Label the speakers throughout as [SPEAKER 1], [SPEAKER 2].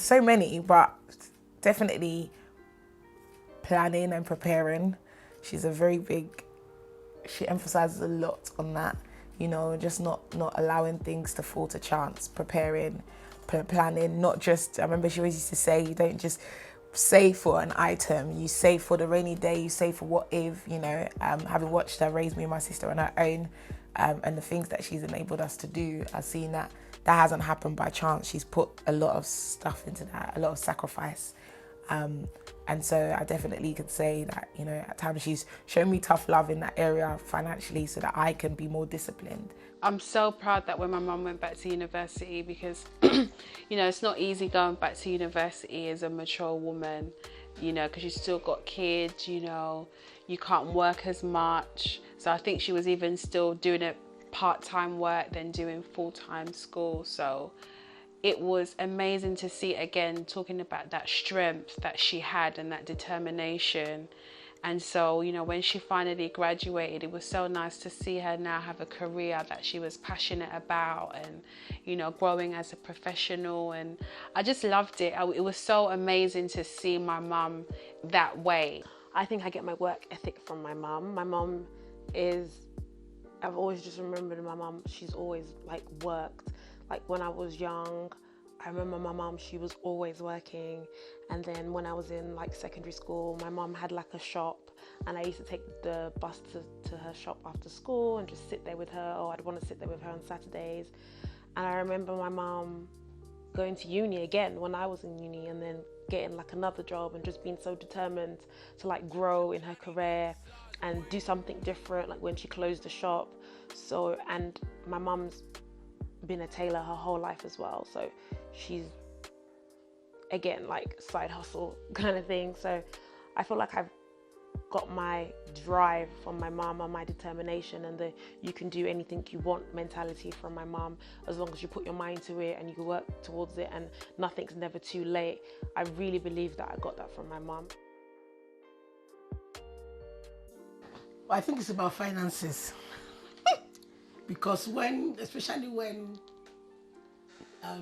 [SPEAKER 1] So many, but definitely planning and preparing. She's a very big, she emphasizes a lot on that, you know, just not allowing things to fall to chance, preparing, planning, not just, I remember she always used to say, you don't just save for an item, you save for the rainy day, you save for what if, you know, having watched her raise me and my sister on her own, and the things that she's enabled us to do, I've seen that hasn't happened by chance. She's put a lot of stuff into that, a lot of sacrifice. And so I definitely could say that, you know, at times she's shown me tough love in that area financially so that I can be more disciplined.
[SPEAKER 2] I'm so proud that when my mum went back to university, because, you know, it's not easy going back to university as a mature woman, you know, because you still got kids, you know, you can't work as much. So I think she was even still doing it part-time work than doing full-time school. So it was amazing to see, again, talking about that strength that she had and that determination. And so, you know, when she finally graduated, it was so nice to see her now have a career that she was passionate about and, you know, growing as a professional. And I just loved it. It was so amazing to see my mum that way.
[SPEAKER 3] I think I get my work ethic from my mum. My mum is, I've always just remembered my mum, she's always like worked. Like when I was young, I remember my mum, she was always working. And then when I was in like secondary school, my mum had like a shop and I used to take the bus to her shop after school and just sit there with her, or I'd want to sit there with her on Saturdays. And I remember my mum going to uni again when I was in uni, and then getting like another job and just being so determined to like grow in her career and do something different, like when she closed the shop. So, and my mum's been a tailor her whole life as well, so she's, again, like side hustle kind of thing. So I feel like I've got my drive from my mum and my determination and the you can do anything you want mentality from my mum, as long as you put your mind to it and you work towards it, and nothing's never too late. I really believe that I got that from my mum.
[SPEAKER 4] Well, I think it's about finances. Because especially when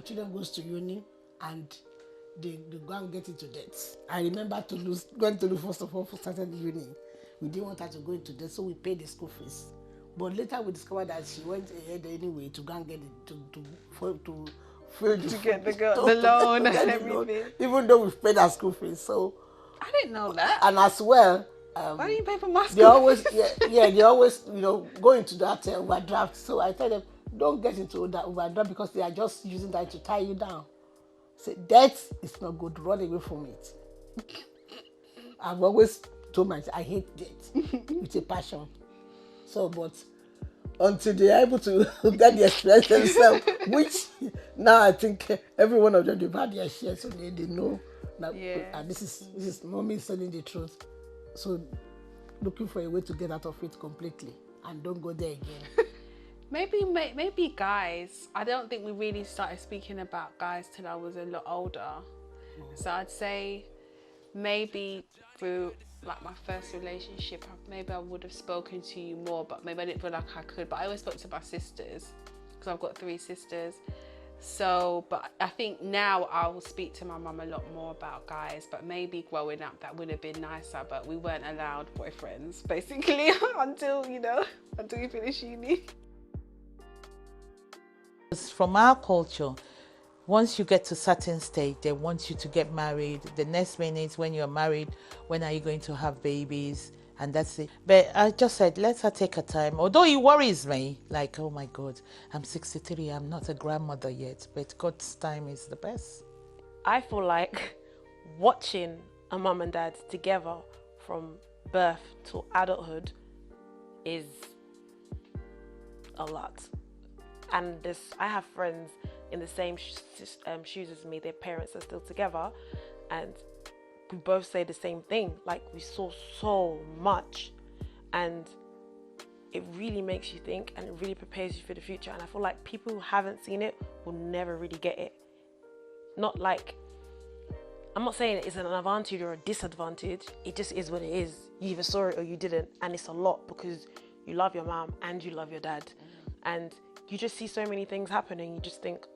[SPEAKER 4] children goes to uni and they go and get into debt. I remember going to lose first of all, for started uni. We didn't want her to go into debt, so we paid the school fees. But later we discovered that she went ahead anyway to go and get it to get the
[SPEAKER 2] loan and everything.
[SPEAKER 4] Even though we've paid our school fees. So
[SPEAKER 2] I didn't know that.
[SPEAKER 4] And as well,
[SPEAKER 2] why didn't you pay for my school?
[SPEAKER 4] They always, they always, you know, go into that overdraft. So I tell them, don't get into that overdraft because they are just using that to tie you down. Say, debt is not good. Run away from it. I've always told myself, I hate debt with a passion. So, but until they are able to get the experience themselves, which now I think every one of them, they've had their share, so they know that this is mommy telling the truth. So looking for a way to get out of it completely and don't go there again.
[SPEAKER 2] Maybe guys, I don't think we really started speaking about guys till I was a lot older. So I'd say maybe through like my first relationship, maybe I would have spoken to you more, but maybe I didn't feel like I could. But I always spoke to my sisters because I've got 3 sisters. So, but I think now I will speak to my mum a lot more about guys, but maybe growing up that would have been nicer, but we weren't allowed boyfriends basically until you finish uni.
[SPEAKER 5] From our culture, once you get to a certain stage, they want you to get married. The next minute when you're married, when are you going to have babies? And that's it. But I just said, let her take her time. Although it worries me, like, oh my God, I'm 63, I'm not a grandmother yet. But God's time is the best.
[SPEAKER 3] I feel like watching a mum and dad together from birth to adulthood is a lot. And I have friends in the same shoes as me. Their parents are still together, and we both say the same thing. Like, we saw so much, and it really makes you think, and it really prepares you for the future. And I feel like people who haven't seen it will never really get it. Not like, I'm not saying it's an advantage or a disadvantage. It just is what it is. You either saw it or you didn't, and it's a lot because you love your mom and you love your dad, and you just see so many things happening. You just think,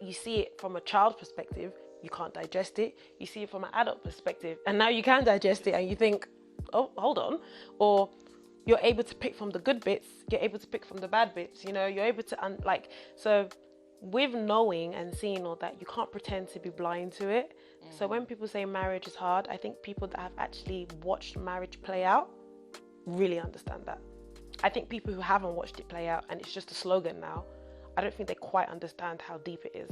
[SPEAKER 3] you see it from a child perspective, you can't digest it. You see it from an adult perspective, and now you can digest it, and you think, oh, hold on. Or you're able to pick from the good bits, you're able to pick from the bad bits, you know, you're able to, so with knowing and seeing all that, you can't pretend to be blind to it. So when people say marriage is hard, I think people that have actually watched marriage play out really understand that. I think people who haven't watched it play out and it's just a slogan now, I don't think they quite understand how deep it is.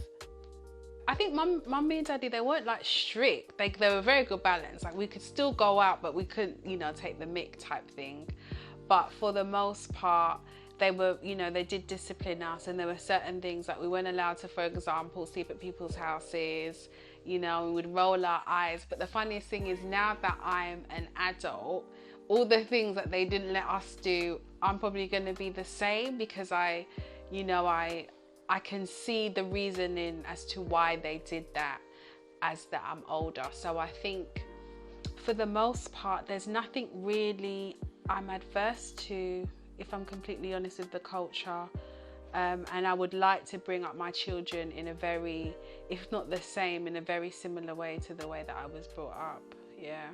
[SPEAKER 2] I think mummy and daddy, they weren't like strict. They were a very good balance. Like we could still go out, but we couldn't, you know, take the mick type thing. But for the most part, they were, you know, they did discipline us, and there were certain things like we weren't allowed to, for example, sleep at people's houses. You know, we would roll our eyes. But the funniest thing is, now that I'm an adult, all the things that they didn't let us do, I'm probably going to be the same, because I can see the reasoning as to why they did that as that I'm older. So I think for the most part, there's nothing really I'm adverse to, if I'm completely honest, with the culture. And I would like to bring up my children in a very, if not the same, in a very similar way to the way that I was brought up. Yeah.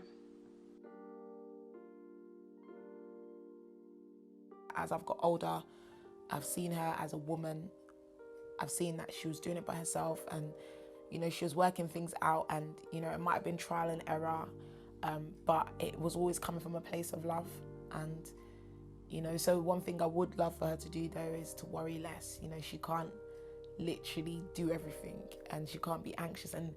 [SPEAKER 1] As I've got older, I've seen her as a woman. I've seen that she was doing it by herself, and, you know, she was working things out, and, you know, it might have been trial and error, but it was always coming from a place of love. And, you know, so one thing I would love for her to do, though, is to worry less. You know, she can't literally do everything, and she can't be anxious, and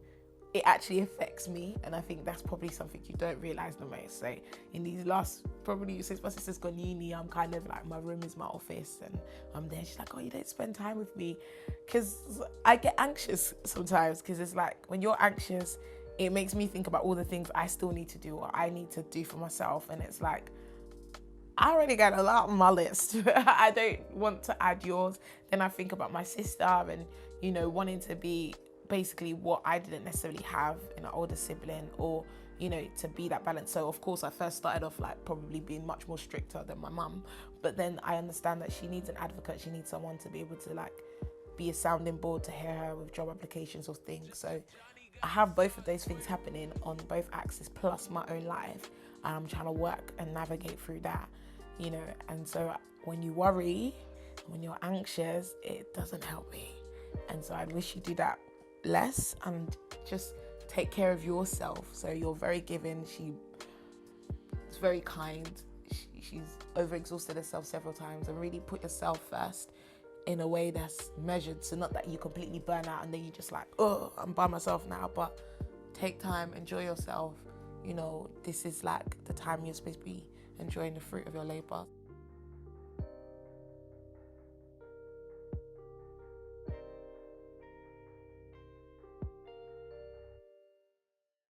[SPEAKER 1] it actually affects me. And I think that's probably something you don't realise the most. So in these last, probably since my sister's gone uni, I'm kind of like, my room is my office, and I'm there. She's like, oh, you don't spend time with me? Because I get anxious sometimes, because it's like, when you're anxious, it makes me think about all the things I still need to do, or I need to do for myself. And it's like, I already got a lot on my list. I don't want to add yours. Then I think about my sister and, you know, wanting to be basically what I didn't necessarily have in an older sibling, or, you know, to be that balance. So of course I first started off like probably being much more stricter than my mum, but then I understand that she needs an advocate. She needs someone to be able to like be a sounding board to hear her with job applications or things. So I have both of those things happening on both axes, plus my own life, and I'm trying to work and navigate through that, you know. And so when you worry, when you're anxious, it doesn't help me. And so I'd wish you do that less and just take care of yourself. So you're very giving. She's very kind. She's overexhausted herself several times, and really put yourself first in a way that's measured. So not that you completely burn out and then you just like, oh, I'm by myself now, but take time, enjoy yourself. You know, this is like the time you're supposed to be enjoying the fruit of your labor.